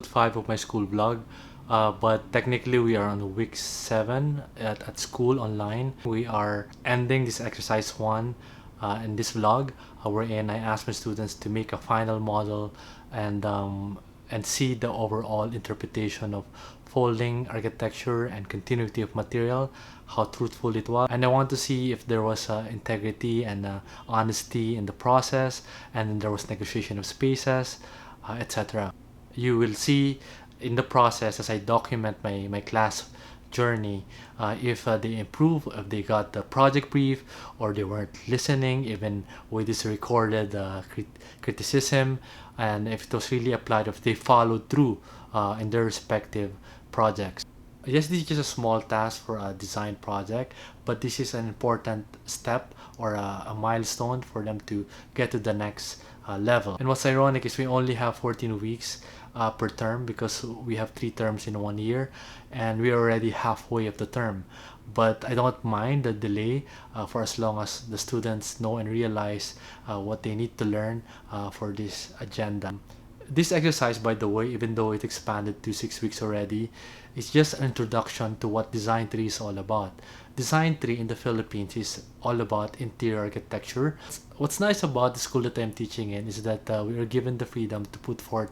5 of my school vlog. But technically we are on week 7 at school online. We are ending this exercise 1 in this vlog, wherein I asked my students to make a final model and see the overall interpretation of folding architecture and continuity of material, how truthful it was. And I want to see if there was integrity and honesty in the process, and there was negotiation of spaces, etc. You will see in the process as I document my class journey, if they improve, if they got the project brief, or they weren't listening even with this recorded criticism, and if it was really applied, if they followed through in their respective projects. Yes, this is just a small task for a design project, but this is an important step or a milestone for them to get to the next level. And what's ironic is we only have 14 weeks per term, because we have 3 terms in 1 year, and we're already halfway of the term. But I don't mind the delay for as long as the students know and realize what they need to learn for this agenda. This exercise, by the way, even though it expanded to 6 weeks already, is just an introduction to what Design 3 is all about. Design 3 in the Philippines is all about interior architecture. What's nice about the school that I'm teaching in is that we are given the freedom to put forth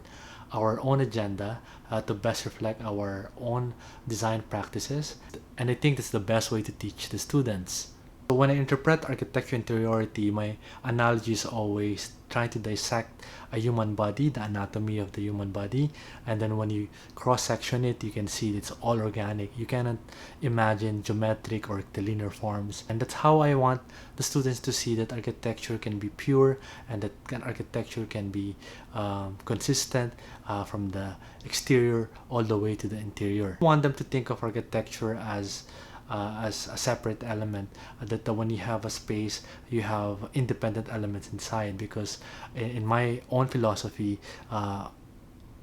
our own agenda to best reflect our own design practices. And I think that's the best way to teach the students. So when I interpret architecture interiority, my analogy is always trying to dissect a human body, the anatomy of the human body, and then when you cross-section it, you can see it's all organic. You cannot imagine geometric or rectilinear forms, and that's how I want the students to see that architecture can be pure, and that architecture can be consistent from the exterior all the way to the interior. I want them to think of architecture as a separate element, that when you have a space, you have independent elements inside, because in my own philosophy,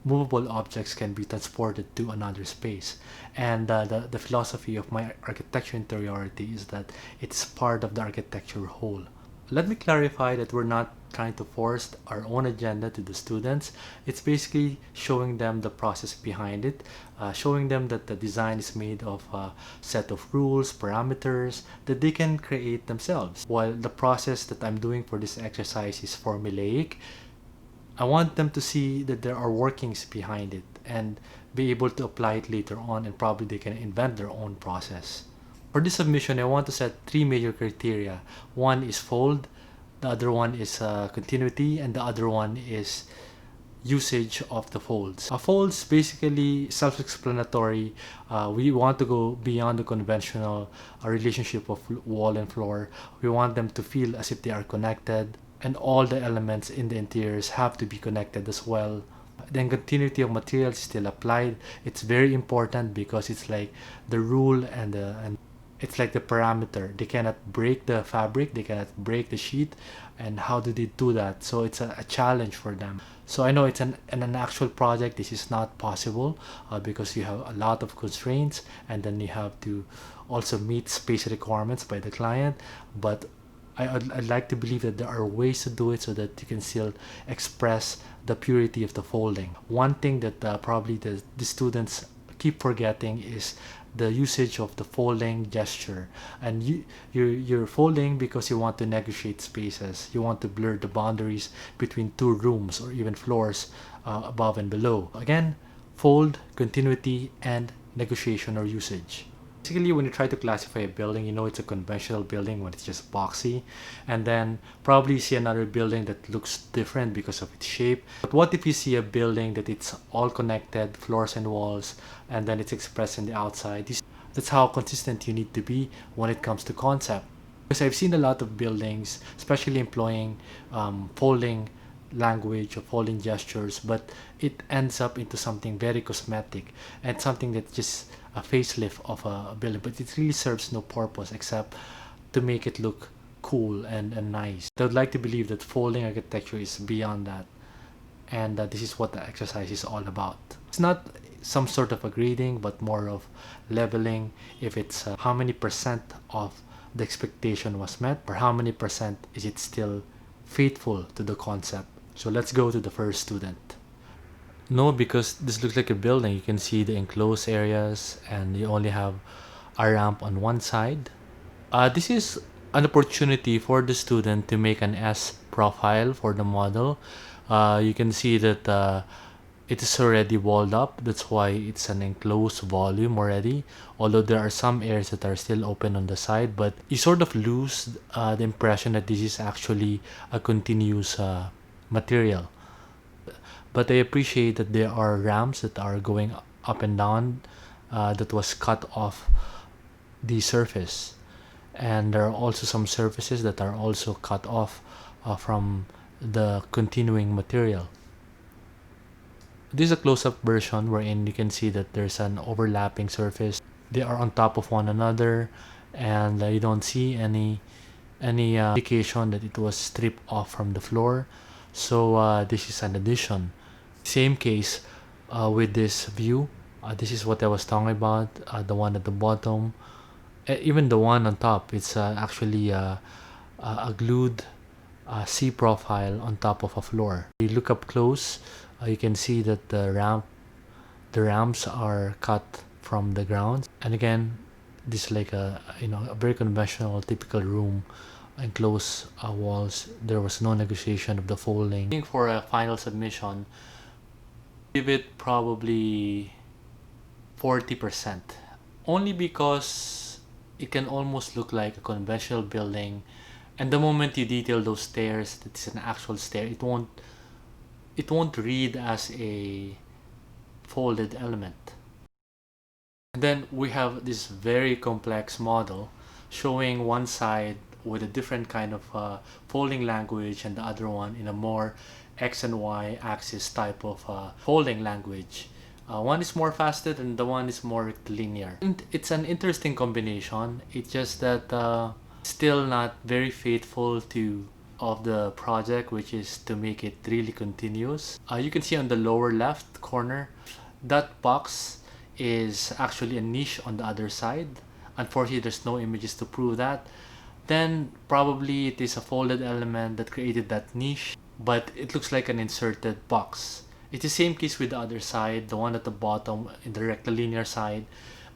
movable objects can be transported to another space, and the philosophy of my architecture interiority is that it's part of the architecture whole. Let me clarify that we're not trying to force our own agenda to the students. It's basically showing them the process behind it, showing them that the design is made of a set of rules, parameters that they can create themselves. While the process that I'm doing for this exercise is formulaic, I want them to see that there are workings behind it and be able to apply it later on, and probably they can invent their own process. For this submission, I want to set 3 major criteria. One is fold, the other one is continuity, and the other one is usage of the folds. Folds basically self-explanatory. We want to go beyond the conventional relationship of wall and floor. We want them to feel as if they are connected, and all the elements in the interiors have to be connected as well. Then continuity of materials is still applied. It's very important because it's like the rule and it's like the parameter. They cannot break the fabric, they cannot break the sheet, and how do they do that? So it's a challenge for them. So I know it's an actual project, this is not possible because you have a lot of constraints, and then you have to also meet space requirements by the client. But I'd like to believe that there are ways to do it so that you can still express the purity of the folding. One thing that probably the students keep forgetting is the usage of the folding gesture. And you're folding because you want to negotiate spaces. You want to blur the boundaries between 2 rooms or even floors above and below. Again, fold, continuity, and negotiation or usage. Basically, when you try to classify a building, you know it's a conventional building when it's just boxy, and then probably see another building that looks different because of its shape. But what if you see a building that it's all connected, floors and walls, and then it's expressed in the outside? That's how consistent you need to be when it comes to concept. Because I've seen a lot of buildings, especially employing folding language or folding gestures, but it ends up into something very cosmetic and something that's just a facelift of a building, but it really serves no purpose except to make it look cool and nice. I would like to believe that folding architecture is beyond that, and this is what the exercise is all about. It's not some sort of a grading, but more of leveling, if it's how many percent of the expectation was met, or how many percent is it still faithful to the concept. So let's go to the first student. No, because this looks like a building. You can see the enclosed areas and you only have a ramp on one side. This is an opportunity for the student to make an S profile for the model. You can see that it is already walled up. That's why it's an enclosed volume already. Although there are some areas that are still open on the side, but you sort of lose the impression that this is actually a continuous material. But I appreciate that there are ramps that are going up and down that was cut off the surface, and there are also some surfaces that are also cut off from the continuing material. This is a close-up version wherein you can see that there's an overlapping surface. They are on top of one another, and you don't see any indication that it was stripped off from the floor. So this is an addition. Same case with this view. This is what I was talking about. The one at the bottom, even the one on top. It's actually a glued C profile on top of a floor. You look up close, you can see that the ramps are cut from the ground. And again, this is like a very conventional, typical room, enclosed walls. There was no negotiation of the folding. I think for a final submission, give it probably 40%, only because it can almost look like a conventional building, and the moment you detail those stairs, it's an actual stair, it won't read as a folded element. And then we have this very complex model showing one side with a different kind of folding language and the other one in a more X and Y axis type of folding language. One is more faceted and the one is more linear. And it's an interesting combination. It's just that still not very faithful to of the project, which is to make it really continuous. You can see on the lower left corner, that box is actually a niche on the other side. Unfortunately, there's no images to prove that. Then probably it is a folded element that created that niche, but it looks like an inserted box. It's the same case with the other side, the one at the bottom in the rectilinear side.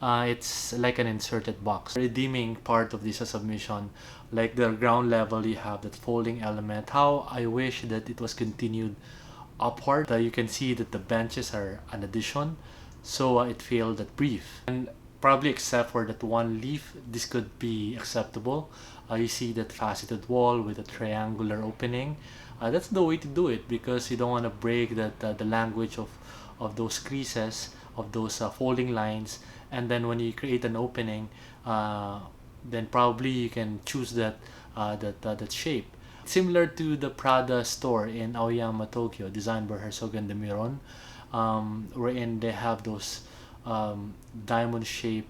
It's like an inserted box. Redeeming part of this submission, like the ground level, you have that folding element. How I wish that it was continued upward. You can see that the benches are an addition, so it failed that brief. And probably except for that one leaf, this could be acceptable. You see that faceted wall with a triangular opening. That's the way to do it, because you don't want to break the language of those creases, of those folding lines. And then when you create an opening, then probably you can choose that shape. Similar to the Prada store in Aoyama, Tokyo, designed by Herzog and de Miron, wherein they have those diamond-shaped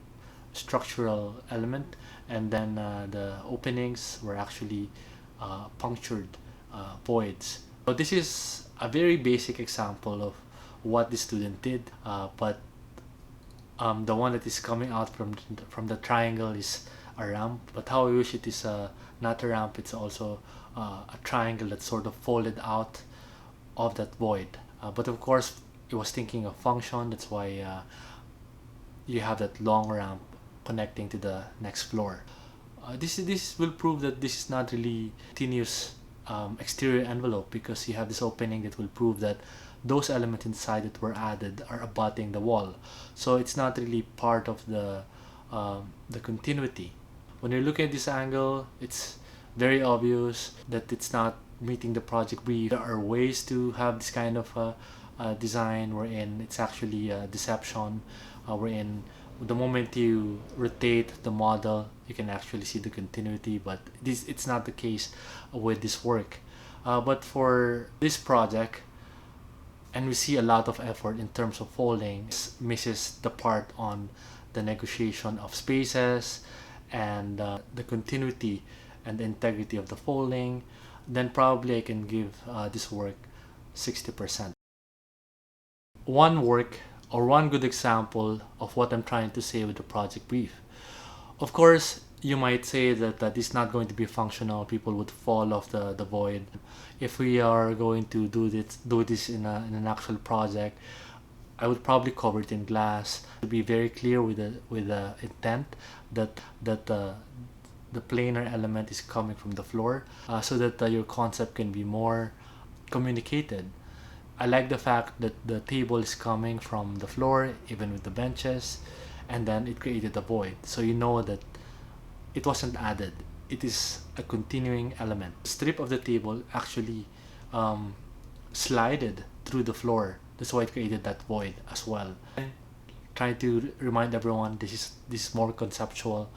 structural element, and then the openings were actually punctured voids. So this is a very basic example of what the student did, but the one that is coming out from the triangle is a ramp. But how I wish it is not a ramp, it's also a triangle that's sort of folded out of that void. But of course, it was thinking of function. That's why you have that long ramp connecting to the next floor. This will prove that this is not really continuous exterior envelope, because you have this opening that will prove that those elements inside that were added are abutting the wall. So it's not really part of the continuity. When you're looking at this angle, it's very obvious that it's not meeting the project brief. There are ways to have this kind of design wherein it's actually a deception, wherein the moment you rotate the model, you can actually see the continuity, but it's not the case with this work. But for this project, and we see a lot of effort in terms of folding, misses the part on the negotiation of spaces and the continuity and the integrity of the folding. Then probably I can give this work 60%. One work or one good example of what I'm trying to say with the project brief. Of course, You might say that this is not going to be functional. People would fall off the void. If we are going to do this in an actual project, I would probably cover it in glass to be very clear with the intent that the planar element is coming from the floor, so that your concept can be more communicated. I like the fact that the table is coming from the floor, even with the benches, and then it created a void. So you know that it wasn't added. It is a continuing element. The strip of the table actually slided through the floor. That's why it created that void as well. I'm trying to remind everyone this is more conceptual.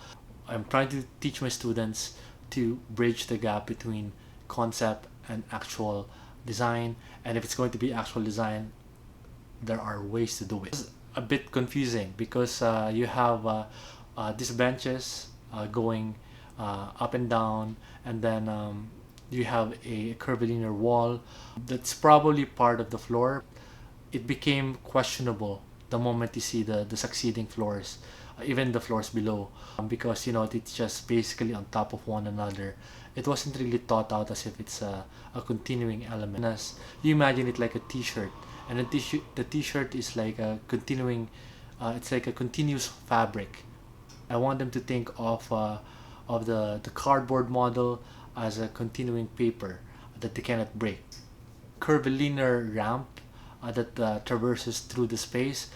I'm trying to teach my students to bridge the gap between concept and actual design. And if it's going to be actual design, there are ways to do it. It's a bit confusing because you have these benches going up and down, and then you have a curvilinear wall that's probably part of the floor. It became questionable the moment you see the succeeding floors, even the floors below, because it's just basically on top of one another. It wasn't really thought out as if it's a continuing element. As you imagine it like a t-shirt, and the t-shirt is like a continuing, it's like a continuous fabric. I want them to think of the cardboard model as a continuing paper that they cannot break. Curvilinear ramp that traverses through the space.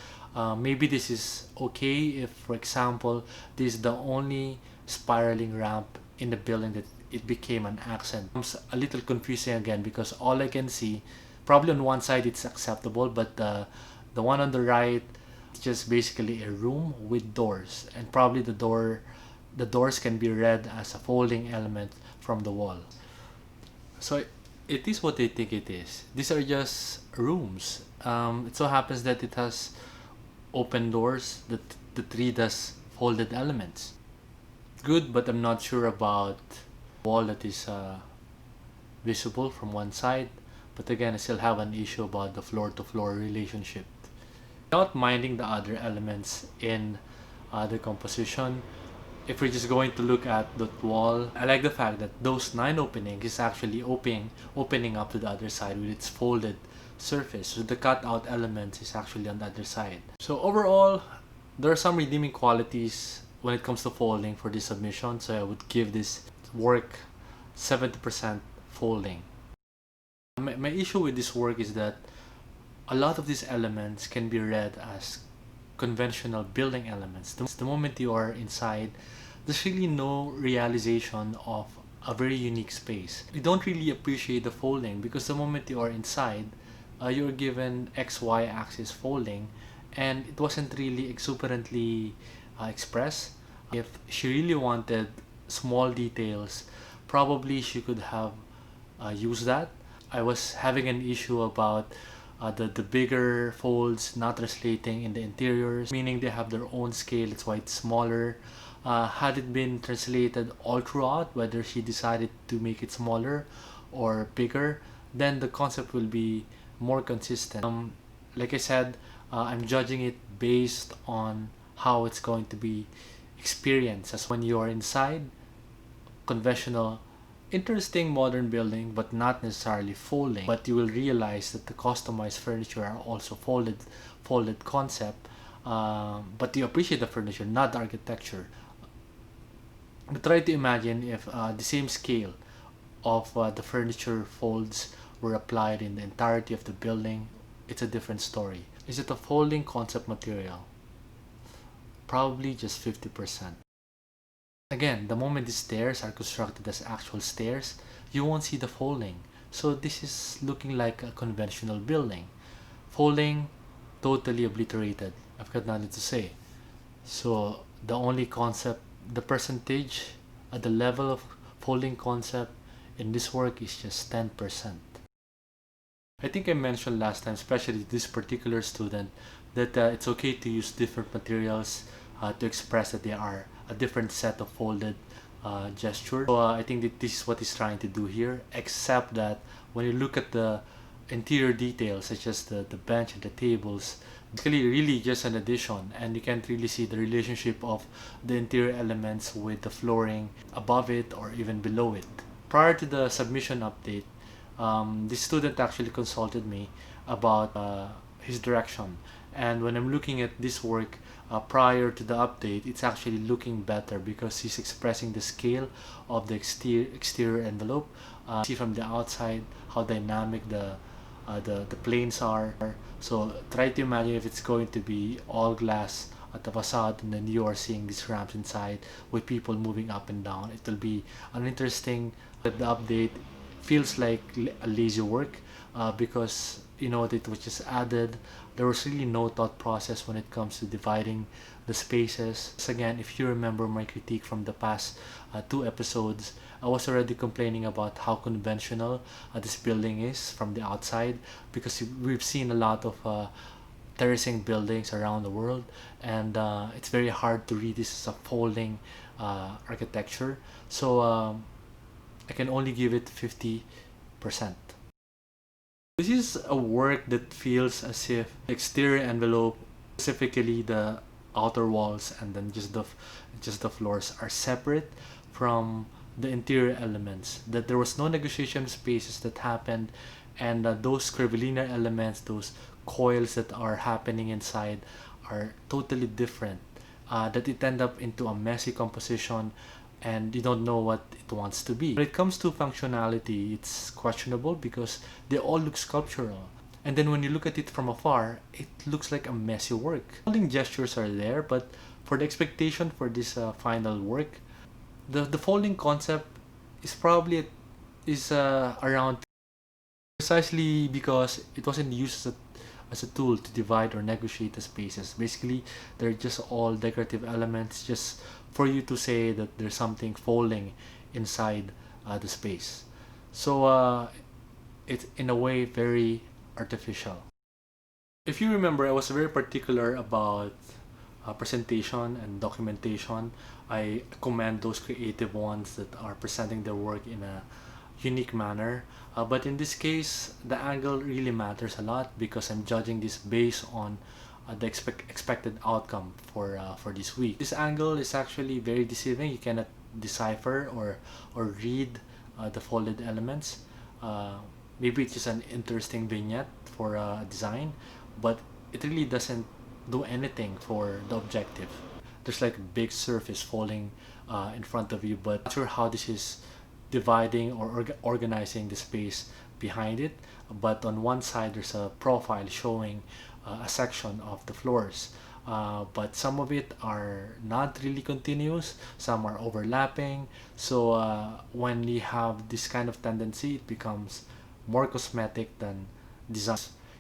Maybe this is okay if, for example, this is the only spiraling ramp in the building that it became an accent. It's a little confusing again because all I can see, probably on one side it's acceptable, but the one on the right, it's just basically a room with doors, and probably the doors can be read as a folding element from the wall. So it is what they think it is. These are just rooms. It so happens that it has open doors that read as folded elements. Good, but I'm not sure about wall that is visible from one side. But again, I still have an issue about the floor-to-floor relationship. Without minding the other elements in the composition, if we're just going to look at the wall, I like the fact that those 9 openings is actually opening up to the other side with its folded surface. So the cutout element is actually on the other side. So overall, there are some redeeming qualities when it comes to folding for this submission. So I would give this work 70% folding. My issue with this work is that a lot of these elements can be read as conventional building elements. The moment you are inside, there's really no realization of a very unique space. You don't really appreciate the folding because the moment you are inside, you're given XY axis folding, and it wasn't really exuberantly expressed. If she really wanted small details, probably she could have used that. I was having an issue about the bigger folds not translating in the interiors, meaning they have their own scale, that's why it's smaller. Had it been translated all throughout, whether she decided to make it smaller or bigger, then the concept will be more consistent. Like I said, I'm judging it based on how it's going to be experienced. As when you are inside, conventional, interesting modern building, but not necessarily folding. But you will realize that the customized furniture are also folded concept. But you appreciate the furniture, not the architecture. But try to imagine if the same scale of the furniture folds were applied in the entirety of the building. It's a different story. Is it a folding concept material? Probably just 50%. Again, the moment the stairs are constructed as actual stairs, you won't see the folding. So this is looking like a conventional building. Folding, totally obliterated. I've got nothing to say. So the only concept, the percentage at the level of folding concept in this work is just 10%. I think I mentioned last time, especially this particular student, that it's okay to use different materials to express that they are a different set of folded gesture. So I think that this is what he's trying to do here, except that when you look at the interior details, such as the bench and the tables, Basically really just an addition, and you can't really see the relationship of the interior elements with the flooring above it or even below it. Prior to the submission update, this student actually consulted me about his direction, and when I'm looking at this work prior to the update, it's actually looking better because he's expressing the scale of the exterior envelope. See from the outside how dynamic the planes are. So try to imagine if it's going to be all glass at the facade, and then you are seeing these ramps inside with people moving up and down. It will be an interesting. The update feels like a lazy work because that it was just added. There was really no thought process when it comes to dividing the spaces. So again, if you remember my critique from the past two episodes, I was already complaining about how conventional this building is from the outside, because we've seen a lot of terracing buildings around the world, and it's very hard to read this as a folding architecture. So I can only give it 50%. This is a work that feels as if the exterior envelope, specifically the outer walls and then just the floors, are separate from the interior elements. That there was no negotiation spaces that happened, and those curvilinear elements, those coils that are happening inside, are totally different. That it end up into a messy composition, and you don't know what it wants to be. When it comes to functionality, it's questionable because they all look sculptural. And then when you look at it from afar, it looks like a messy work. Folding gestures are there, but for the expectation for this final work, the folding concept is probably around, precisely because it wasn't used as a tool to divide or negotiate the spaces. Basically, they're just all decorative elements, just for you to say that there's something folding inside the space. So it's in a way very artificial. If you remember, I was very particular about presentation and documentation. I commend those creative ones that are presenting their work in a unique manner. But in this case, the angle really matters a lot because I'm judging this based on the expected outcome for this week. This angle is actually very deceiving. You cannot decipher or read the folded elements. Maybe it's just an interesting vignette for design, but it really doesn't do anything for the objective. There's like a big surface falling in front of you, but not sure how this is dividing or organizing the space behind it. But on one side there's a profile showing a section of the floors, but some of it are not really continuous, some are overlapping. So when you have this kind of tendency, it becomes more cosmetic than design.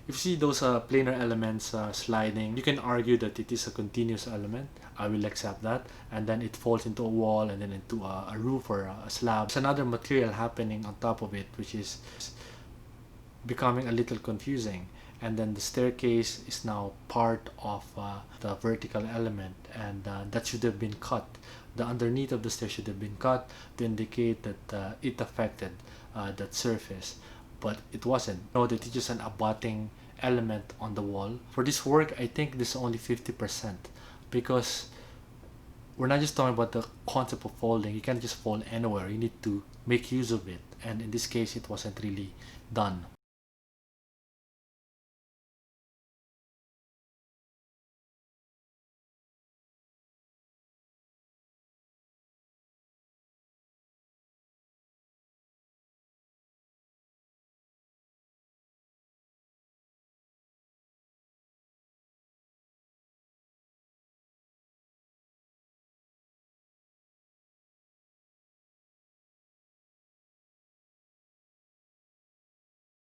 If you see those planar elements sliding, you can argue that it is a continuous element. I will accept that. And then it falls into a wall and then into a roof or a slab. There's another material happening on top of it, which is becoming a little confusing. And then the staircase is now part of the vertical element, and that should have been cut. The underneath of the stair should have been cut to indicate that it affected that surface, but it wasn't. Know that it's just an abutting element on the wall. For this work, I think this is only 50%, because we're not just talking about the concept of folding. You can't just fold anywhere. You need to make use of it, and in this case, it wasn't really done.